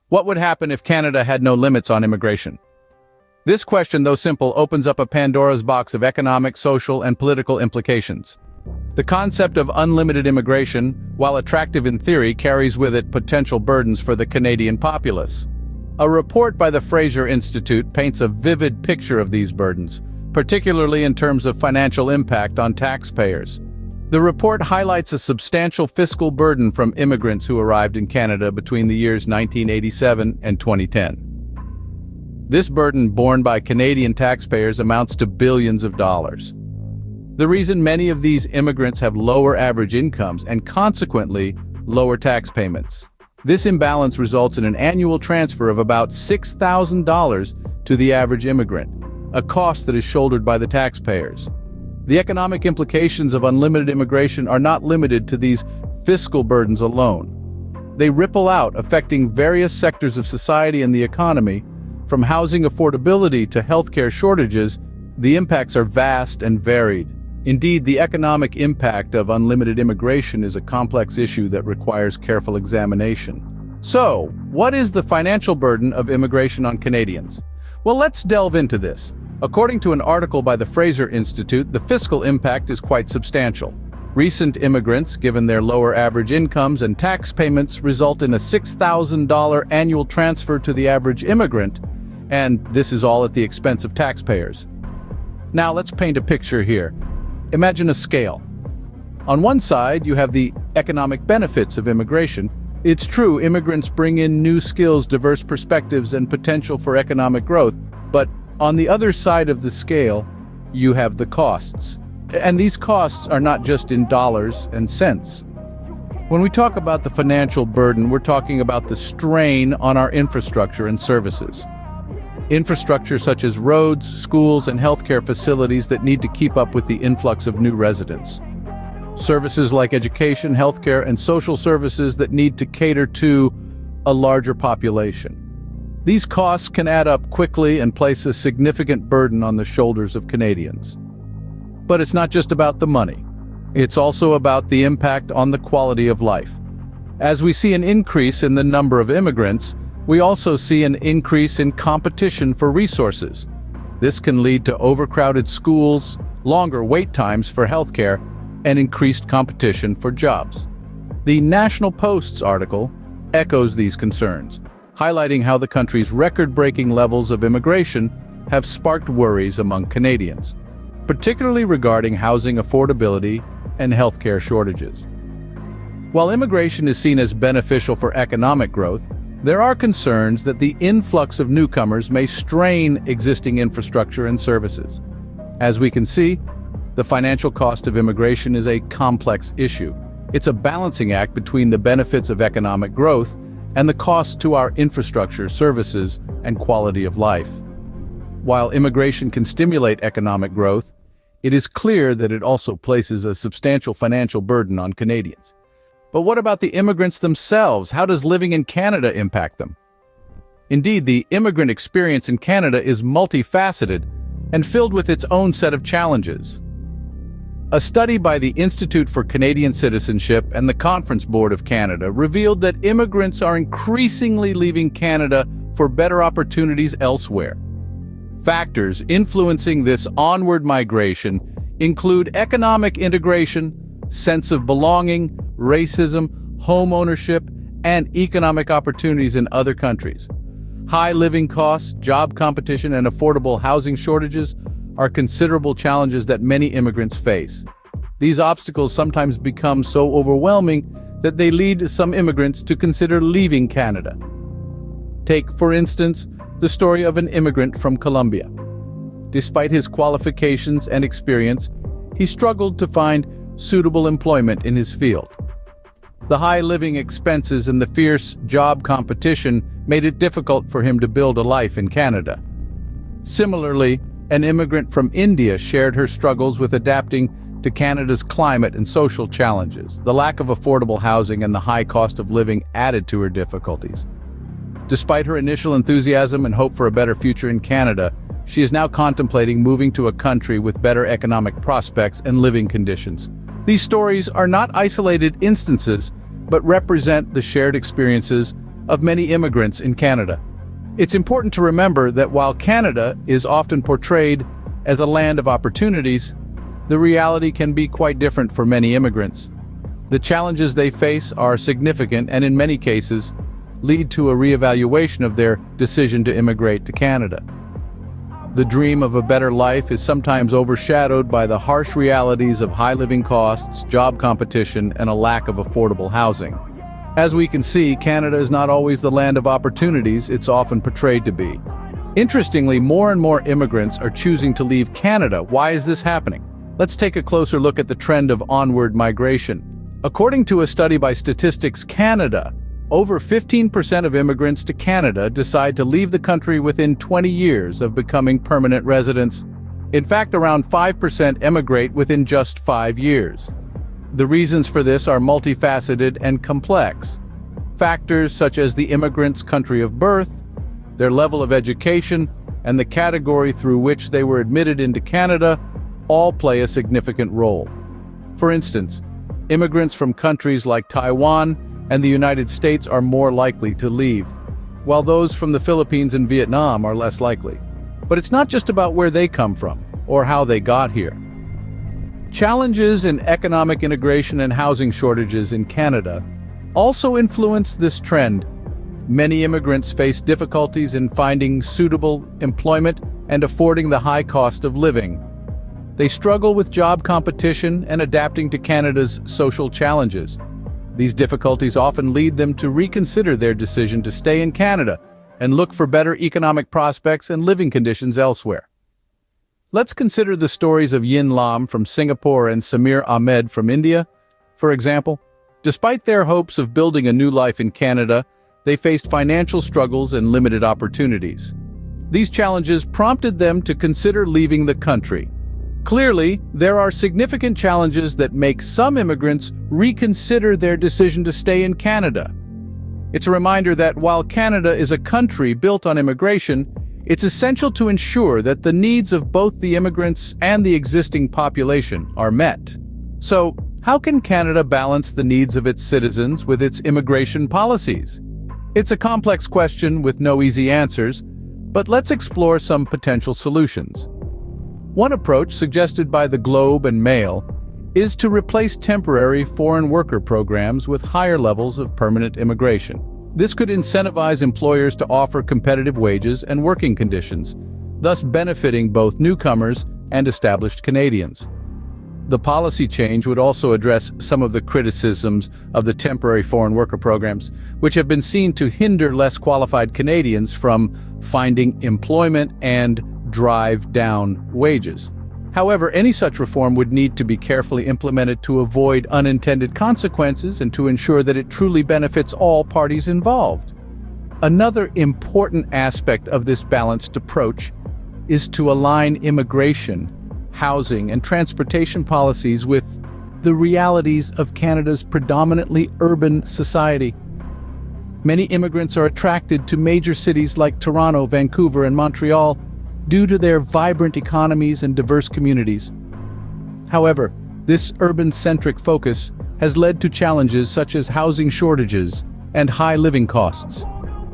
What would happen if Canada had no limits on immigration? This question, though simple, opens up a Pandora's box of economic, social, and political implications. The concept of unlimited immigration, while attractive in theory, carries with it potential burdens for the Canadian populace. A report by the Fraser Institute paints a vivid picture of these burdens, particularly in terms of financial impact on taxpayers. The report highlights a substantial fiscal burden from immigrants who arrived in Canada between the years 1987 and 2010. This burden borne by Canadian taxpayers amounts to billions of dollars. The reason many of these immigrants have lower average incomes and consequently lower tax payments. This imbalance results in an annual transfer of about $6,000 to the average immigrant, a cost that is shouldered by the taxpayers. The economic implications of unlimited immigration are not limited to these fiscal burdens alone. They ripple out, affecting various sectors of society and the economy. From housing affordability to healthcare shortages, the impacts are vast and varied. Indeed, the economic impact of unlimited immigration is a complex issue that requires careful examination. So, what is the financial burden of immigration on Canadians? Well, let's delve into this. According to an article by the Fraser Institute, the fiscal impact is quite substantial. Recent immigrants, given their lower average incomes and tax payments, result in a $6,000 annual transfer to the average immigrant, and this is all at the expense of taxpayers. Now let's paint a picture here. Imagine a scale. On one side, you have the economic benefits of immigration. It's true, immigrants bring in new skills, diverse perspectives, and potential for economic growth, but on the other side of the scale, you have the costs. And these costs are not just in dollars and cents. When we talk about the financial burden, we're talking about the strain on our infrastructure and services. Infrastructure such as roads, schools, and healthcare facilities that need to keep up with the influx of new residents. Services like education, healthcare, and social services that need to cater to a larger population. These costs can add up quickly and place a significant burden on the shoulders of Canadians. But it's not just about the money. It's also about the impact on the quality of life. As we see an increase in the number of immigrants, we also see an increase in competition for resources. This can lead to overcrowded schools, longer wait times for healthcare, and increased competition for jobs. The National Post's article echoes these concerns, highlighting how the country's record-breaking levels of immigration have sparked worries among Canadians, particularly regarding housing affordability and healthcare shortages. While immigration is seen as beneficial for economic growth, there are concerns that the influx of newcomers may strain existing infrastructure and services. As we can see, the financial cost of immigration is a complex issue. It's a balancing act between the benefits of economic growth and the cost to our infrastructure, services, and quality of life. While immigration can stimulate economic growth, it is clear that it also places a substantial financial burden on Canadians. But what about the immigrants themselves? How does living in Canada impact them? Indeed, the immigrant experience in Canada is multifaceted and filled with its own set of challenges. A study by the Institute for Canadian Citizenship and the Conference Board of Canada revealed that immigrants are increasingly leaving Canada for better opportunities elsewhere. Factors influencing this onward migration include economic integration, sense of belonging, racism, home ownership, and economic opportunities in other countries. High living costs, job competition, and affordable housing shortages are considerable challenges that many immigrants face. These obstacles sometimes become so overwhelming that they lead some immigrants to consider leaving Canada. Take, for instance, the story of an immigrant from Colombia. Despite his qualifications and experience, he struggled to find suitable employment in his field. The high living expenses and the fierce job competition made it difficult for him to build a life in Canada. Similarly, an immigrant from India shared her struggles with adapting to Canada's climate and social challenges. The lack of affordable housing and the high cost of living added to her difficulties. Despite her initial enthusiasm and hope for a better future in Canada, she is now contemplating moving to a country with better economic prospects and living conditions. These stories are not isolated instances, but represent the shared experiences of many immigrants in Canada. It's important to remember that while Canada is often portrayed as a land of opportunities, the reality can be quite different for many immigrants. The challenges they face are significant and in many cases lead to a reevaluation of their decision to immigrate to Canada. The dream of a better life is sometimes overshadowed by the harsh realities of high living costs, job competition, and a lack of affordable housing. As we can see, Canada is not always the land of opportunities it's often portrayed to be. Interestingly, more and more immigrants are choosing to leave Canada. Why is this happening? Let's take a closer look at the trend of onward migration. According to a study by Statistics Canada, over 15% of immigrants to Canada decide to leave the country within 20 years of becoming permanent residents. In fact, around 5% emigrate within just 5 years. The reasons for this are multifaceted and complex. Factors such as the immigrant's country of birth, their level of education, and the category through which they were admitted into Canada all play a significant role. For instance, immigrants from countries like Taiwan and the United States are more likely to leave, while those from the Philippines and Vietnam are less likely. But it's not just about where they come from or how they got here. Challenges in economic integration and housing shortages in Canada also influence this trend. Many immigrants face difficulties in finding suitable employment and affording the high cost of living. They struggle with job competition and adapting to Canada's social challenges. These difficulties often lead them to reconsider their decision to stay in Canada and look for better economic prospects and living conditions elsewhere. Let's consider the stories of Yin Lam from Singapore and Samir Ahmed from India. For example, despite their hopes of building a new life in Canada, they faced financial struggles and limited opportunities. These challenges prompted them to consider leaving the country. Clearly, there are significant challenges that make some immigrants reconsider their decision to stay in Canada. It's a reminder that while Canada is a country built on immigration, it's essential to ensure that the needs of both the immigrants and the existing population are met. So, how can Canada balance the needs of its citizens with its immigration policies? It's a complex question with no easy answers, but let's explore some potential solutions. One approach suggested by the Globe and Mail is to replace temporary foreign worker programs with higher levels of permanent immigration. This could incentivize employers to offer competitive wages and working conditions, thus benefiting both newcomers and established Canadians. The policy change would also address some of the criticisms of the temporary foreign worker programs, which have been seen to hinder less qualified Canadians from finding employment and drive down wages. However, any such reform would need to be carefully implemented to avoid unintended consequences and to ensure that it truly benefits all parties involved. Another important aspect of this balanced approach is to align immigration, housing, and transportation policies with the realities of Canada's predominantly urban society. Many immigrants are attracted to major cities like Toronto, Vancouver, and Montreal due to their vibrant economies and diverse communities. However, this urban-centric focus has led to challenges such as housing shortages and high living costs.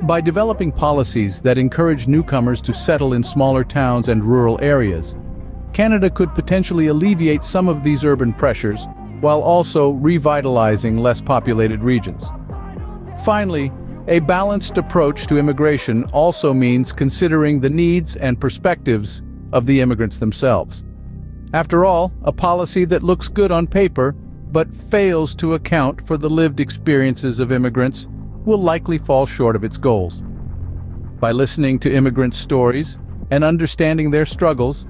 By developing policies that encourage newcomers to settle in smaller towns and rural areas, Canada could potentially alleviate some of these urban pressures while also revitalizing less populated regions. Finally, a balanced approach to immigration also means considering the needs and perspectives of the immigrants themselves. After all, a policy that looks good on paper but fails to account for the lived experiences of immigrants will likely fall short of its goals. By listening to immigrant stories and understanding their struggles,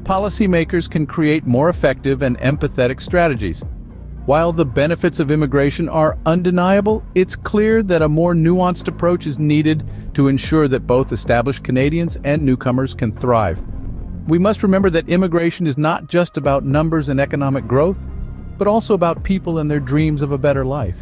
policymakers can create more effective and empathetic strategies. While the benefits of immigration are undeniable, it's clear that a more nuanced approach is needed to ensure that both established Canadians and newcomers can thrive. We must remember that immigration is not just about numbers and economic growth, but also about people and their dreams of a better life.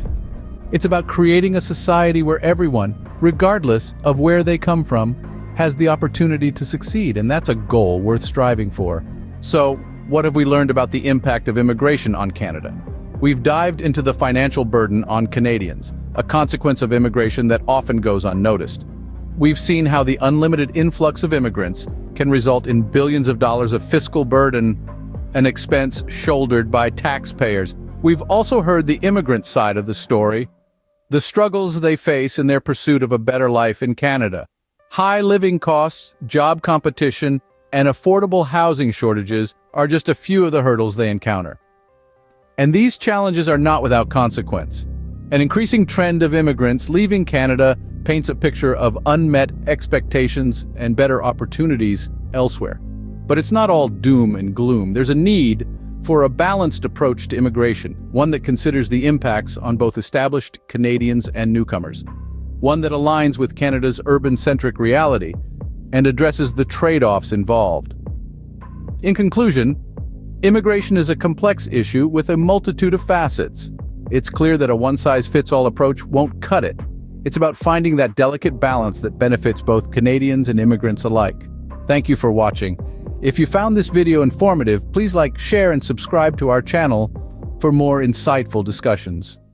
It's about creating a society where everyone, regardless of where they come from, has the opportunity to succeed, and that's a goal worth striving for. So, what have we learned about the impact of immigration on Canada? We've dived into the financial burden on Canadians, a consequence of immigration that often goes unnoticed. We've seen how the unlimited influx of immigrants can result in billions of dollars of fiscal burden, an expense shouldered by taxpayers. We've also heard the immigrant side of the story, the struggles they face in their pursuit of a better life in Canada. High living costs, job competition, and affordable housing shortages are just a few of the hurdles they encounter. And these challenges are not without consequence. An increasing trend of immigrants leaving Canada paints a picture of unmet expectations and better opportunities elsewhere. But it's not all doom and gloom. There's a need for a balanced approach to immigration, one that considers the impacts on both established Canadians and newcomers, one that aligns with Canada's urban-centric reality and addresses the trade-offs involved. In conclusion, immigration is a complex issue with a multitude of facets. It's clear that a one-size-fits-all approach won't cut it. It's about finding that delicate balance that benefits both Canadians and immigrants alike. Thank you for watching. If you found this video informative, please like, share, and subscribe to our channel for more insightful discussions.